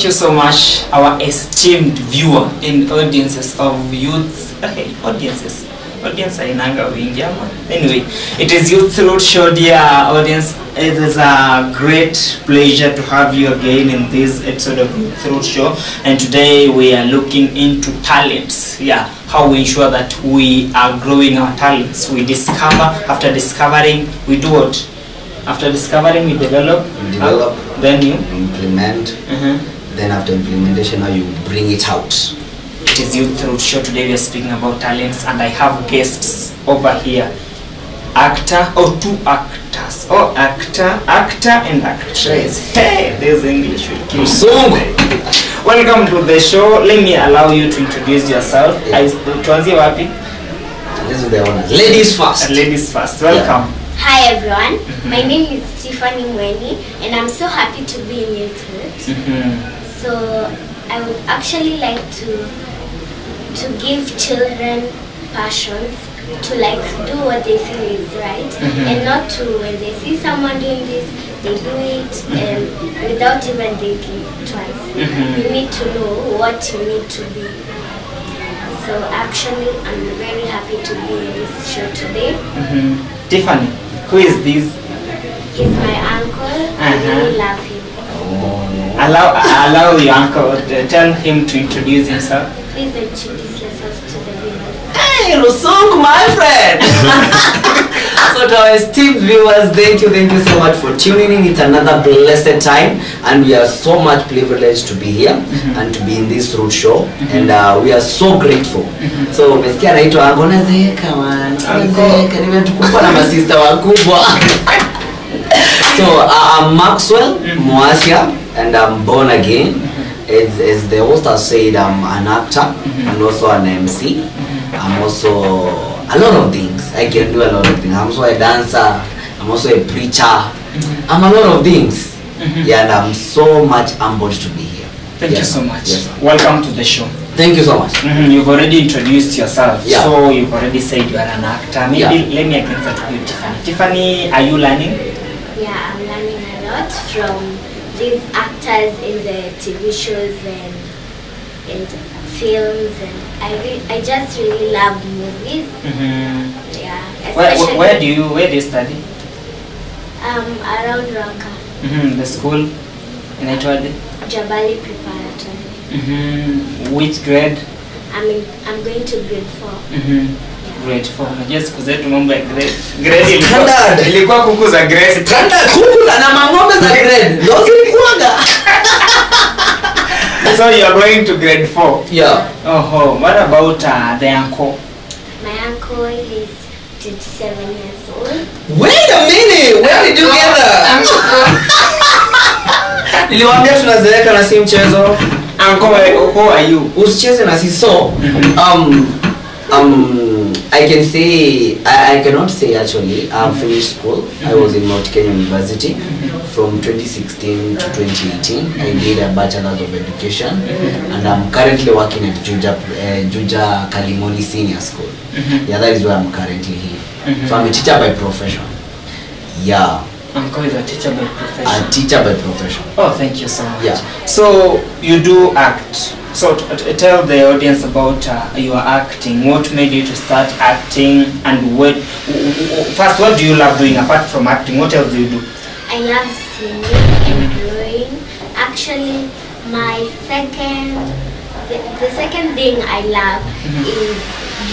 you so much, our esteemed viewer and audiences of youth. Okay, audiences. Audience ainanga wingi ama. Anyway, it is Youth Road Show, dear audience. It is a great pleasure to have you again in this episode of Youth Road Show. And today we are looking into talents. Yeah, how we ensure that we are growing our talents. We discover, after discovering, we do what? After discovering, we develop. Then you implement. Then after implementation, now you bring it out. It is Youth Road Show. Today we are speaking about talents, and I have guests over here. Actor, or two actors. Oh, actor and actress. Hey, there's English will kill you. Welcome to the show. Let me allow you to introduce yourself. Tuanzie wapi? Ladies first. Ladies first. Welcome. Hi everyone. My name is Tiffany, and I'm so happy to be in Youth Road. So I would actually like to give children passions to like do what they feel is right, and not to, when they see someone doing this, they do it without even thinking twice. You need to know what you need to be. So actually I'm very happy to be in this show today. Tiffany, who is this? He's my uncle. I really love him. Allow your uncle, tell him to introduce himself. Please introduce yourself to the viewers. Hey, Rusung, my friend! So to our esteemed viewers, thank you so much for tuning in. It's another blessed time, and we are so much privileged to be here and to be in this road show, and we are so grateful. So umesikia naitwa Angonazeka man. Angonazeka nimetukupa na masista wakubwa. So I'm Maxwell Mwasia, and I'm born again. As the host has said, I'm an actor and also an MC. I'm also a lot of things. I can do a lot of things. I'm also a dancer. I'm also a preacher. I'm a lot of things. Yeah, and I'm so much humbled to be here. Thank you so much. Yes. Welcome to the show. Thank you so much. You've already introduced yourself. Yeah. So you've already said you are an actor. Maybe let me again start with Tiffany. Tiffany, are you learning? Yeah, I'm learning a lot from these actors in the TV shows and films, and I just really love movies. Yeah. Where do you study? Around Raka. The school in Etwadi? Jabali Preparatory. Which grade? I'm going to grade 4. Grade 4. Just because I remember grade standard. Ilikuwa kuku za grade. Standard kuku na mangombe za grade. Those ilikuwaga. So you are going to grade 4? Yeah. Oh, what about the uncle? My uncle is 27 years old. Wait a minute! Where did you get that? Niliwaambia tunazeeka na si mchezo. Uncle, who are you? Usicheze na si so. I can say, I cannot say actually, I've finished school. I was in Mount Kenya University from 2016 to 2018. I did a Bachelor's of Education, and I'm currently working at Juja Kalimoni Senior School. Yeah, that is where I'm currently here. So I'm a teacher by profession. Yeah. Uncle is a teacher by profession. A teacher by profession. Oh, thank you so much. Yeah. So you do act. So tell the audience about your acting. What made you to start acting, and first, what do you love doing apart from acting? What else do you do? I love singing and drawing. Actually, the second thing I love is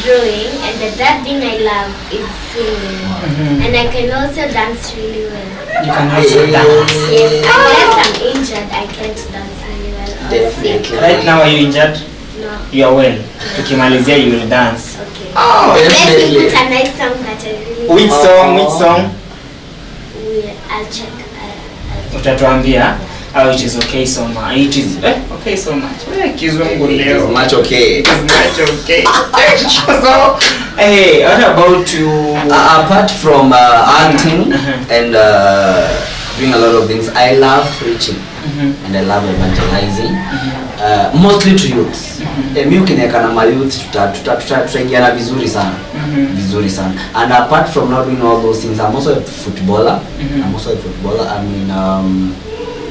drawing, and the third thing I love is singing. And I can also dance really well. You can also dance? Yes, unless I'm injured, I can't dance really well. Definitely. Right now, are you injured? No. You are well. Tukimalizia, you will dance. Okay. Oh, definitely. Let's put a nice song that I really Which song? Which song? I'll check. Utatuambia. Oh, it is okay so much. It is okay so much. Kizungu leo. It's much okay. It's much okay. So, hey, what about you? Apart from acting and doing a lot of things, I love preaching and I love evangelizing, mostly to youths. Mimi ukiniweka na mayouth tutaingiana vizuri sana. Vizuri sana. And apart from not doing all those things, I'm also a footballer. I'm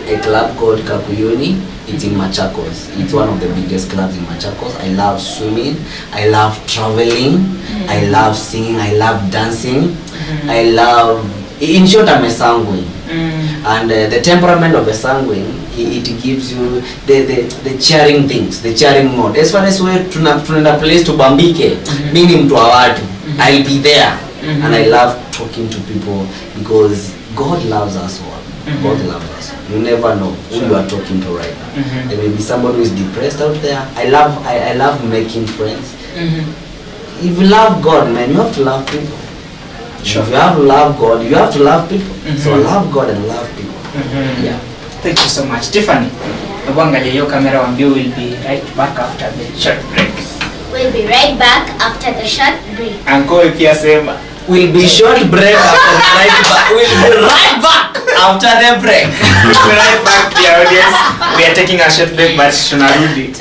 in a club called Kakuyuni It's in Machakos. It's one of the biggest clubs in Machakos. I love swimming. I love traveling. I love singing. I love dancing. I love, in short, I'm a sanguine. And the temperament of a sanguine, it gives you the cheering things, the cheering mode. As far as we're to a place to Bambike, meaning to our I'll be there. And I love talking to people because God loves us all. God loves us. You never know who you are talking to right now. There may be somebody who is depressed out there. I love making friends. If you love God, man, you have to love people. Sure. If you have to love God, you have to love people. So love God and love people. Yeah. Thank you so much, Tiffany. Your camera and will be right back after the short break. We'll be right back after the short break. Uncle, if you say, we'll be short break after the right back. We'll be right back after the break. We'll be right back, dear audience. We are taking a short break, but tunarudi.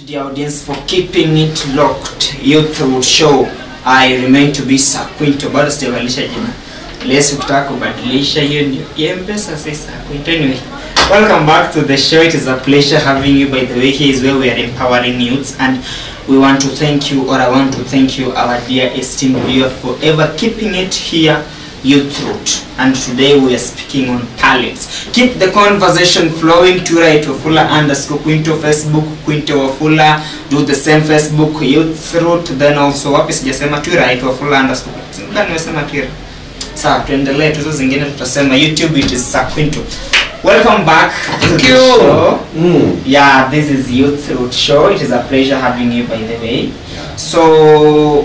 Dear audience, for keeping it locked, Youth Road Show. I remain to be Sakwinto, bado sijabadilisha jina. Lesi ukitaka kubadilisha hiyo ndio mpesa sasa. Anyway, welcome back to the show. It is a pleasure having you. By the way, here is where we are empowering youths, and we want to thank you, or I want to thank you, our dear esteemed viewer, for ever keeping it here, Youth Root. And today we are speaking on talents. Keep the conversation flowing to right Wafula _ Quinto Facebook, Quinto Wafula, do the same Facebook, Youth Root, then also wapi sijasema tu right Wafula _ Ngani nimesema tu. Sawa, tuendelee tuzo zingine tutasema YouTube, it is Quinto. Welcome back. Thank you. Show. Yeah, this is Youth Root Show. It is a pleasure having you, by the way. Yeah. So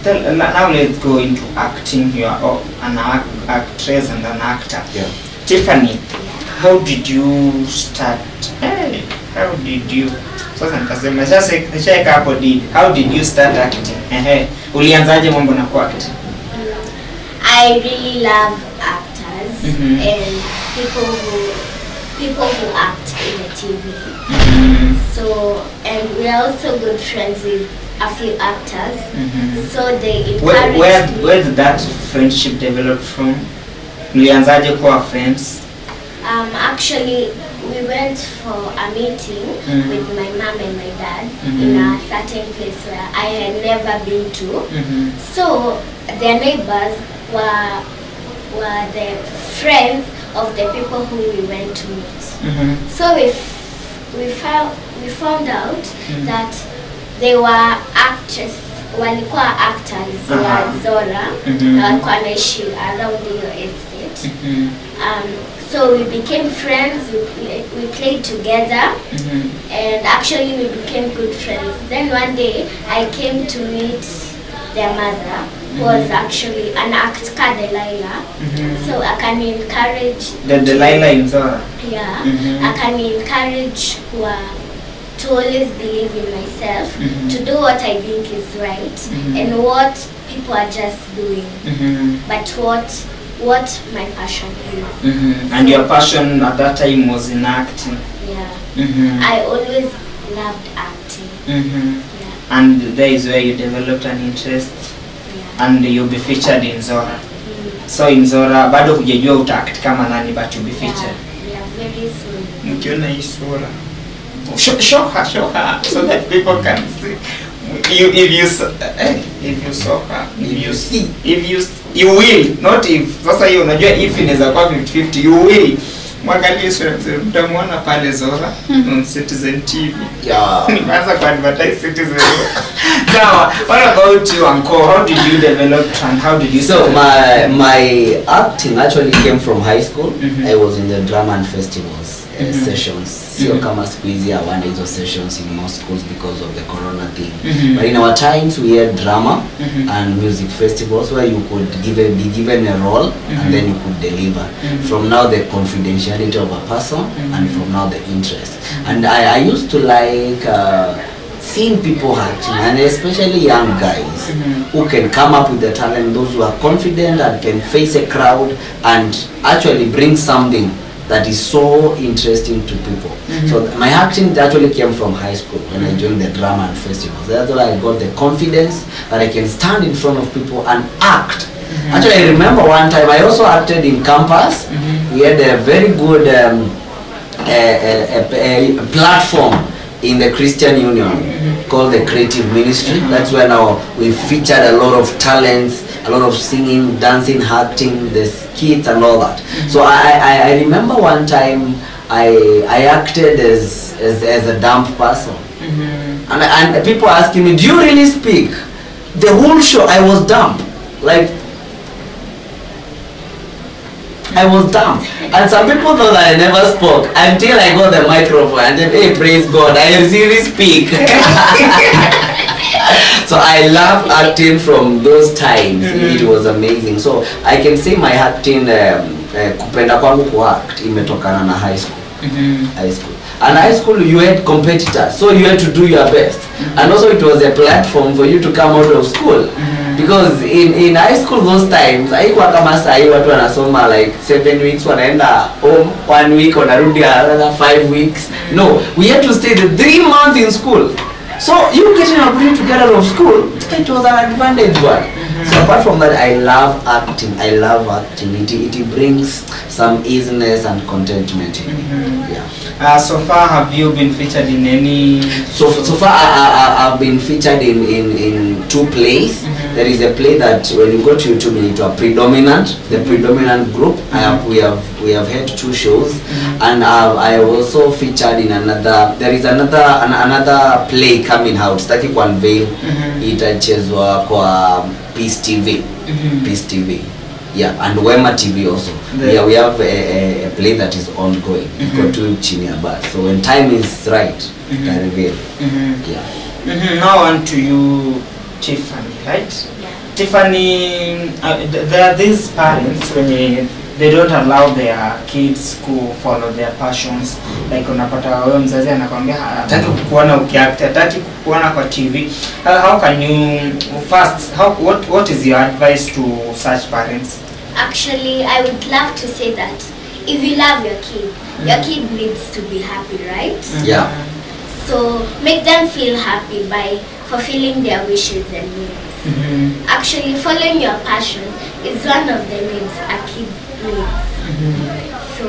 now let's go into acting. You are an actress and an actor. Yeah. Tiffany, how did you start? Hey, how did you? How did you start acting? Ulianzaje mambo na kuact? I really love actors and people who act in the TV. So, and we are also good friends with a few actors. So they encouraged me. Where did that friendship develop from? Mlianzaje kuwa friends? Actually, we went for a meeting with my mom and my dad in a certain place where I had never been to. So their neighbors were the friends of the people who we went to meet. So we found out that they were walikuwa actors wa Zora, walikuwa naishi around your estate. So we became friends, we played together, and actually we became good friends. Then one day I came to meet their mother, who was actually an actor, Delilah. So I can encourage the Delilah in Zora. Yeah, I can encourage to always believe in myself, to do what I think is right, and what people are just doing, but what my passion is. And your passion at that time was in acting. Yeah. I always loved acting. Yeah. And there is where you developed an interest. Yeah. And you'll be featured in Zora. So in Zora, bado hujajua utact kama nani, but you'll be featured. Yeah, very soon. Mkiona hii Zora. Show her so that people can see. If you saw her, you will, not if. Sasa hiyo unajua if inaweza kuwa 50-50, you will. Mwangalie sura mtamwona pale Zora on Citizen TV. Yeah. Nimeanza ku advertise Citizen. Now, what about you, Uncle? How did you develop and how did you So my acting actually came from high school. I was in the drama and festivals sessions. Sio kama siku hizi hawana hizo sessions in most schools because of the corona thing. But in our times we had drama and music festivals where you could be given a role and then you could deliver. From now the confidentiality of a person and from now the interest. And I used to like seeing people acting, and especially young guys who can come up with the talent, those who are confident and can face a crowd and actually bring something that is so interesting to people. So my acting actually came from high school when I joined the drama and festivals. That's why I got the confidence that I can stand in front of people and act. Actually, I remember one time I also acted in campus. We had a very good a platform in the Christian Union called the Creative Ministry. That's where now we featured a lot of talents, a lot of singing, dancing, acting, the skits and all that. So I remember one time I acted as a dumb person. And people asking me, do you really speak? The whole show I was dumb. Like, I was dumb. And some people thought that I never spoke until I got the microphone and then, hey, praise God, I really speak. So I love acting from those times. It was amazing. So I can say my acting, kupenda kwangu kuact imetokana na high school. High school. And high school you had competitors, so you had to do your best. And also it was a platform for you to come out of school. Because in high school those times, haikuwa kama sahi watu wanasoma like 7 weeks wanaenda home, 1 week wanarudi another 5 weeks. No, we had to stay the 3 months in school. So you getting an opportunity to get out of school, it was an advantage one. So apart from that, I love acting. I love acting. It brings some easiness and contentment in me. Yeah. So far, have you been featured in any? So far, I've been featured in 2 plays. There is a play that when you go to YouTube, into a predominant, the predominant group. We have had 2 shows, and I also featured in another. There is another play coming out. Sitaki kuunveil. Itachezwa kwa Peace TV. Peace TV. Yeah, and Wema TV also. Yeah, we have a play that is ongoing. Iko tu chini ya bus. So when time is right, I reveal. Yeah. Now on to you, Tiffany, right? Yeah. Tiffany, there are these parents when they don't allow their kids to follow their passions. Like unapata wewe mzazi anakuambia hataki kukuona ukiact, hataki kukuona kwa TV. How can you first, what is your advice to such parents? Actually, I would love to say that if you love your kid needs to be happy, right? Yeah. So make them feel happy by fulfilling their wishes and needs. Actually, following your passion is one of the needs a kid needs. So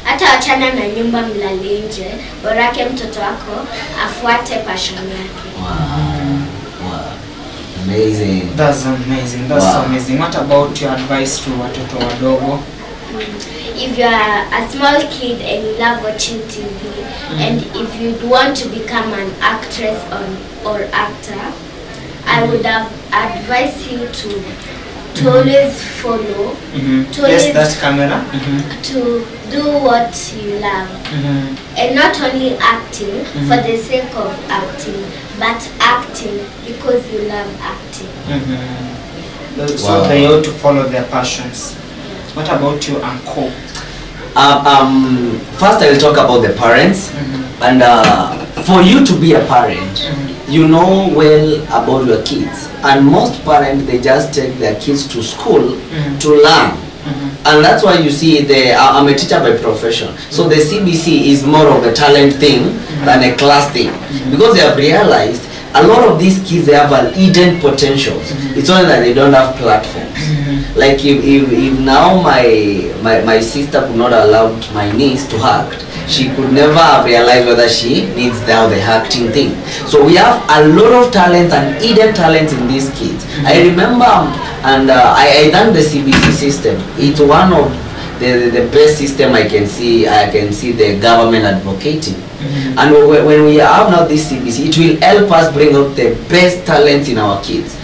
hata wachana na nyumba mlale nje, borake mtoto wako afuate passion yake. Wow. Amazing. That's amazing. That's amazing. What about your advice to watoto wadogo? If you are a small kid and you love watching TV, and if you want to become an actress or actor, I would have advised you to always follow, to yes, that camera. to do what you love, and not only acting for the sake of acting, but acting because you love acting. So they ought to follow their passions. What about you, Uncle? First I will talk about the parents. And for you to be a parent, you know well about your kids. And most parents, they just take their kids to school to learn. And that's why you see I'm a teacher by profession. So the CBC is more of a talent thing than a class thing. Because they have realized a lot of these kids, they have an hidden potentials. It's only that they don't have platforms. Like if now my sister could not allow my niece to act, she could never have realized whether she needs now the acting thing. So we have a lot of talent and hidden talents in these kids. I remember, and I done the CBC system. It's one of the best system I can see the government advocating. And when we have now this CBC, it will help us bring out the best talents in our kids.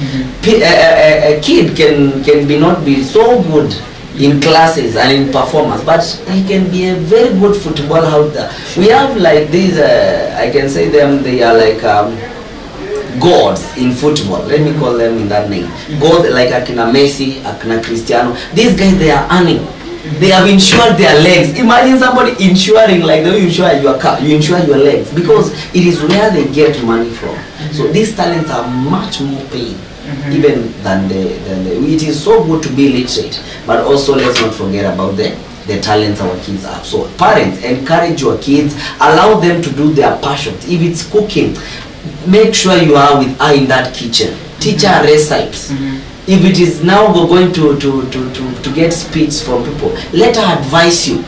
A kid can not be so good in classes and in performance, but he can be a very good footballer out there. We have like these, I can say them, they are like gods in football. Let me call them in that name. God, like Akina Messi, Akina Cristiano. These guys, they are earning. They have insured their legs. Imagine somebody insuring like the way you insure your car, you insure your legs, because it is where they get money from. So these talents are much more paid even than the it is so good to be literate, but also let's not forget about the the talents our kids have. So parents, encourage your kids, allow them to do their passions. If it's cooking, make sure you are with her in that kitchen. Teach her recipes. If it is now we're going to get speech from people, let her advise you.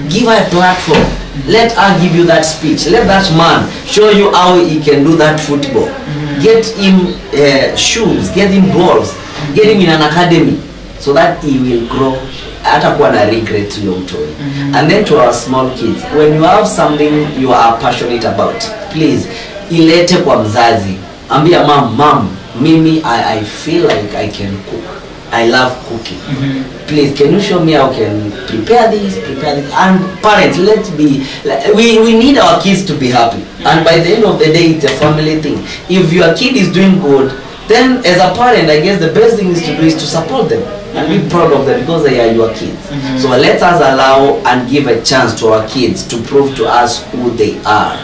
Give her a platform. Let her give you that speech. Let that man show you how he can do that football. Get him shoes, get him balls, get him in an academy, so that he will grow. Hatakuwa na regret to your mtoi. And then to our small kids, when you have something you are passionate about, please ilete kwa mzazi. Ambia mom, Mimi, I feel like I can cook. I love cooking. Please, can you show me how I can prepare this? And parents, let's be, we need our kids to be happy. And by the end of the day, it's a family thing. If your kid is doing good, then as a parent, I guess the best thing is to do is to support them and be proud of them because they are your kids. So let us allow and give a chance to our kids to prove to us who they are,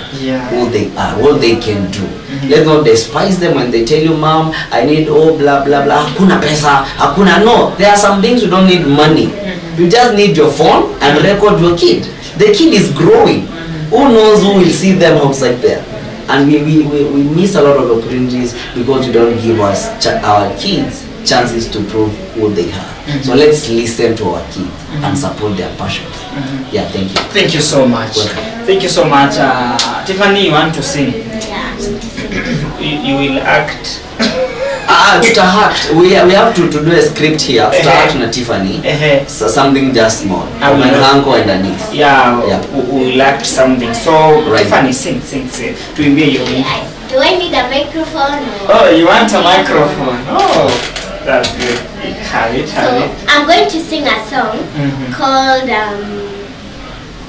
what they can do. Let's not despise them when they tell you, Mom, I need blah blah blah. Hakuna pesa, hakuna. No, there are some things you don't need money. You just need your phone and record your kid. The kid is growing. Who knows who will see them outside there? And we miss a lot of opportunities because we don't give us our kids chances to prove who they are. So let's listen to our kids and support their passions. Yeah, thank you. Thank you so much. Welcome. Thank you so much. Tiffany, you want to sing? Yeah. You will act. We have to do a script here. Start na Tiffany. So something just small. Uncle underneath. Yeah. We will act something. So Tiffany, sing. To imbie your. Do I need a microphone? Oh, you want a microphone? Oh, that's good. Have it. I'm going to sing a song called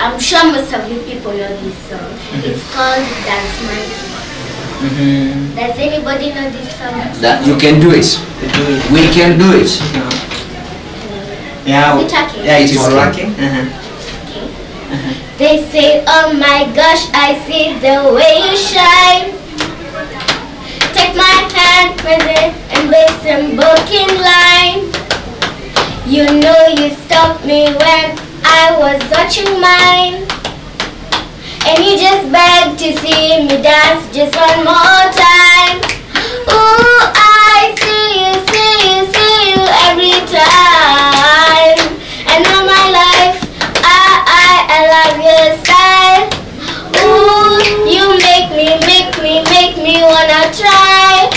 I'm sure most of you people know this song. It's called Dance Monkey. Does anybody know this song? That you can do it. We can do it. Yeah. Is it working? Yeah, it is working. Okay. They say, oh my gosh, I see the way you shine. Take my hand with it and place them book in line. You know you stopped me when I was watching mine. And you just begged to see me dance just one more time. Ooh, I see you every time. And all my life, I love your style. Ooh, you make me wanna try.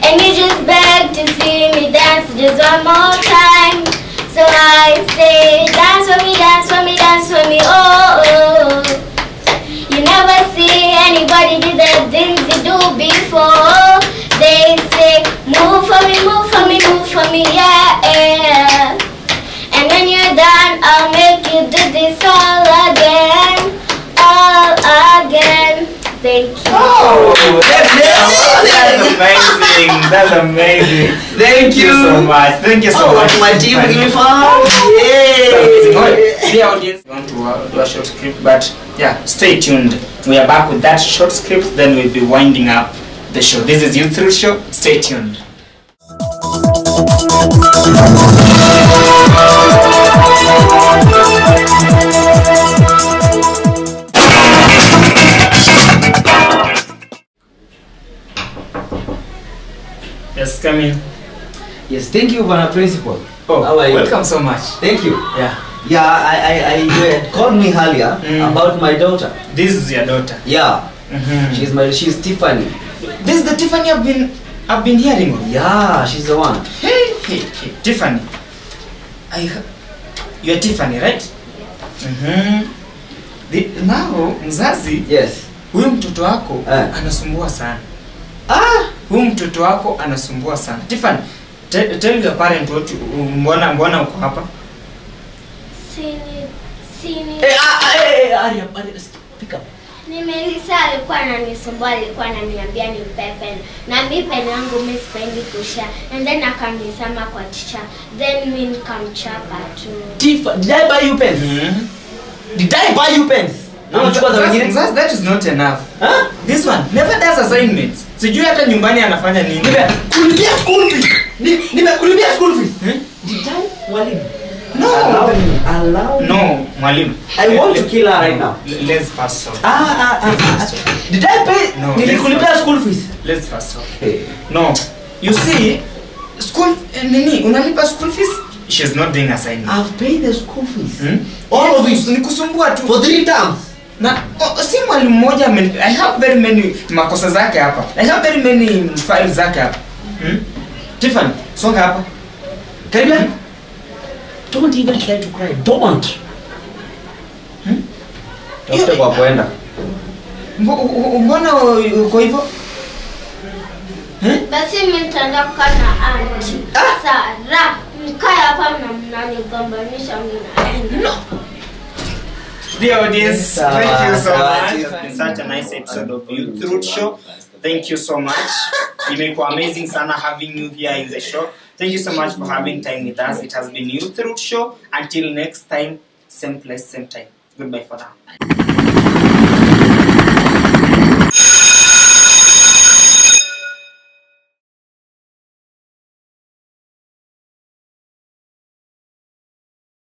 And you just begged to see me dance just one more time. So I say, dance for me, oh. You never see anybody do the things you do before. They say, move for me, yeah. And when you're done, I'll make you do this all again. Thank you. Oh, that's amazing. Thank you so much. Thank you so much. My team give me fun. Yay! The audience want to do a short script, but yeah, stay tuned. We are back with that short script, then we'll be winding up the show. This is Youth Thrill Show. Stay tuned. Yes, come in. Yes, thank you, Bana Principal. Oh, how are you? Welcome so much. Thank you. Yeah. Yeah, I had called me earlier about my daughter. This is your daughter. Yeah. She's Tiffany. This is the Tiffany I've been hearing of. Yeah, she's the one. Hey, Tiffany. You're Tiffany, right? Now, mzazi. Yes. Huyu mtoto wako anasumbua sana. Huyu mtoto wako anasumbua sana. Tiffany, tell your parent what mbona uko hapa? Sini. Aria, pick up. Nimelisa alikuwa ananisumbua, alikuwa ananiambia ni pepe. Na mimi pen yangu mimi sipendi kusha. And then akanisema kwa teacher. Then mimi nikamchapa tu. Tiffany, did I buy you pens? Did I buy you pens? That is not enough. Huh? This one never does assignments. Sijui hata nyumbani anafanya nini. Nimekulipia school fees. Nimekulipia school fees. Did I walimu? No. Allow me. No, Mwalimu. I want to kill her right now. Let's first solve. Did I pay? No, Did you collect school fees? Let's first solve. Hey. No. You see, school nini unalipa school fees? She's not doing assignment. I've paid the school fees. All of it nikusumbua tu For 3 terms. Na si mwalimu mmoja I have very many makosa zake hapa. I have very many files zake hapa. Tiffany, songa hapa. Karibia. Don't even try to cry. Don't. Tafute kwa kwenda. Mbona uko hivyo? Basi mimi nitaenda kukaa na auntie. Sara, mkae hapa na mnanigombanisha mimi naenda. No. Dear audience, thank you so much. It's been such a nice episode of Youth Root Show. Thank you so much. Imekuwa amazing sana having you here in the show. Thank you so much for having time with us. It has been Youth Root Show. Until next time, same place, same time. Goodbye for now.